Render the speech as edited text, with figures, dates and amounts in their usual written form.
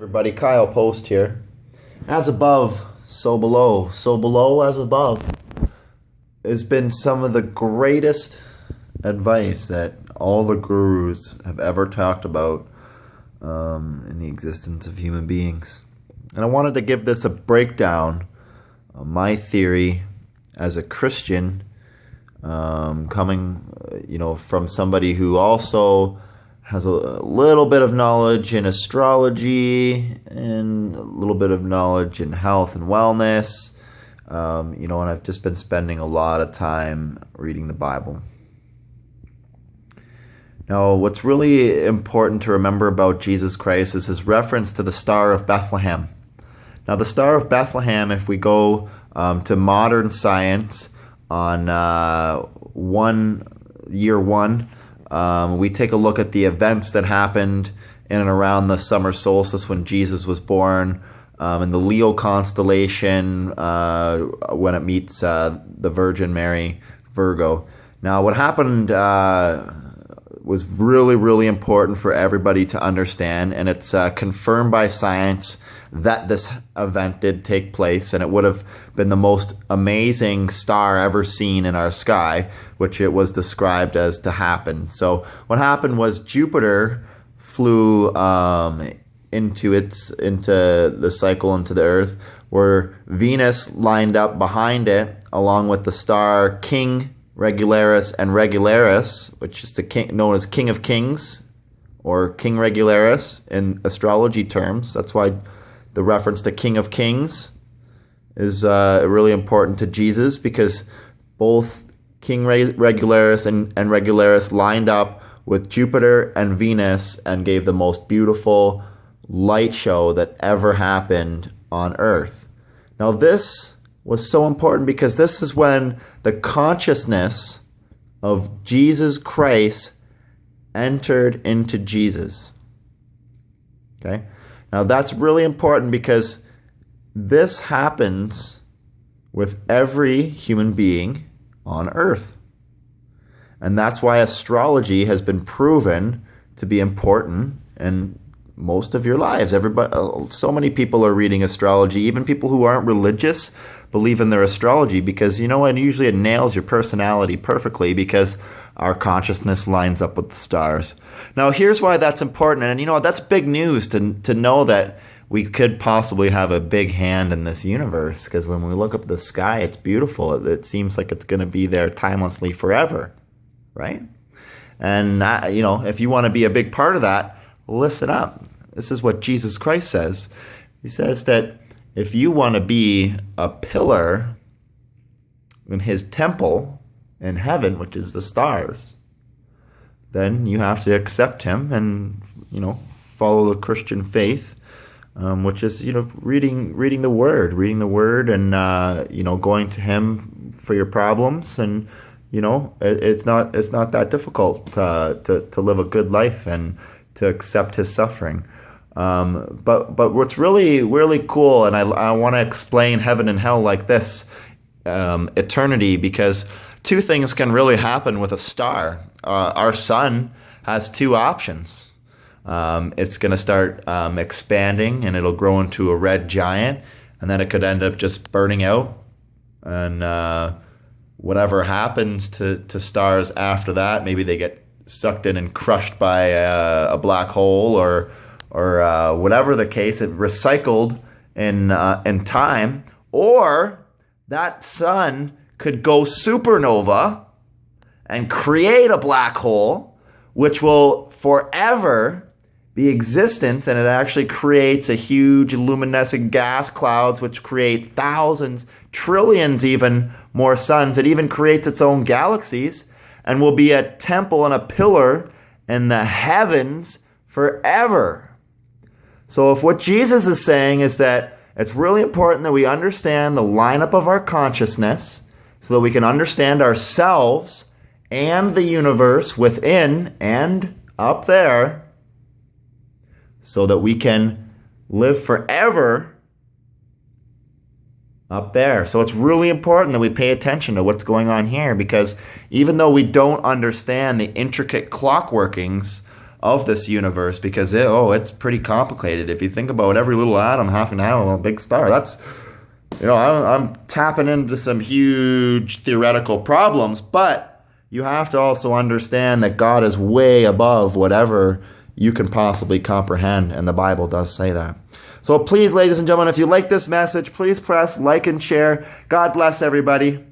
Everybody, Kyle Post here. As above, so below. So below, as above has been some of the greatest advice that all the gurus have ever talked about in the existence of human beings. And I wanted to give this a breakdown of my theory as a Christian, coming, from somebody who also has a little bit of knowledge in astrology and a little bit of knowledge in health and wellness, and I've just been spending a lot of time reading the Bible. Now, what's really important to remember about Jesus Christ is his reference to the Star of Bethlehem. Now, the Star of Bethlehem, if we go to modern science on year one, we take a look at the events that happened in and around the summer solstice when Jesus was born, in the Leo constellation when it meets the Virgin Mary, Virgo. Now, what happened was really, really important for everybody to understand, and it's confirmed by science that this event did take place, and it would have been the most amazing star ever seen in our sky, which it was described as to happen. So what happened was Jupiter flew into the cycle into the Earth, where Venus lined up behind it, along with the star King Regularis and Regularis, which is known as King of Kings, or King Regularis in astrology terms. That's why the reference to King of Kings is really important to Jesus, because both King Regularis and Regularis lined up with Jupiter and Venus and gave the most beautiful light show that ever happened on Earth. Now, this was so important because this is when the consciousness of Jesus Christ entered into Jesus. Okay? Now, that's really important because this happens with every human being on Earth. And that's why astrology has been proven to be important in most of your lives. So many people are reading astrology. Even people who aren't religious believe in their astrology because, and usually it nails your personality perfectly because our consciousness lines up with the stars. Now, here's why that's important. And, that's big news to know that we could possibly have a big hand in this universe, because when we look up at the sky, it's beautiful. It seems like it's going to be there timelessly forever, right? And, if you want to be a big part of that, listen up. This is what Jesus Christ says. He says that if you want to be a pillar in his temple in heaven, which is the stars, then you have to accept him and, follow the Christian faith, which is, reading the word and, going to him for your problems. And, it's not that difficult to live a good life and to accept his suffering. But what's really, really cool, and I want to explain heaven and hell like this, eternity, because two things can really happen with a star. Our sun has two options. It's going to start expanding, and it'll grow into a red giant, and then it could end up just burning out. And whatever happens to stars after that, maybe they get sucked in and crushed by a black hole, or whatever the case, it recycled in time, or that sun could go supernova and create a black hole, which will forever be existence, and it actually creates a huge luminescent gas clouds, which create thousands, trillions even more suns. It even creates its own galaxies and will be a temple and a pillar in the heavens forever. So if what Jesus is saying is that it's really important that we understand the lineup of our consciousness so that we can understand ourselves and the universe within and up there, so that we can live forever up there. So it's really important that we pay attention to what's going on here, because even though we don't understand the intricate clock workings of this universe, because it's pretty complicated. If you think about every little atom having to have a big star, that's, I'm tapping into some huge theoretical problems, but you have to also understand that God is way above whatever you can possibly comprehend, and the Bible does say that. So please, ladies and gentlemen, if you like this message, please press like and share. God bless everybody.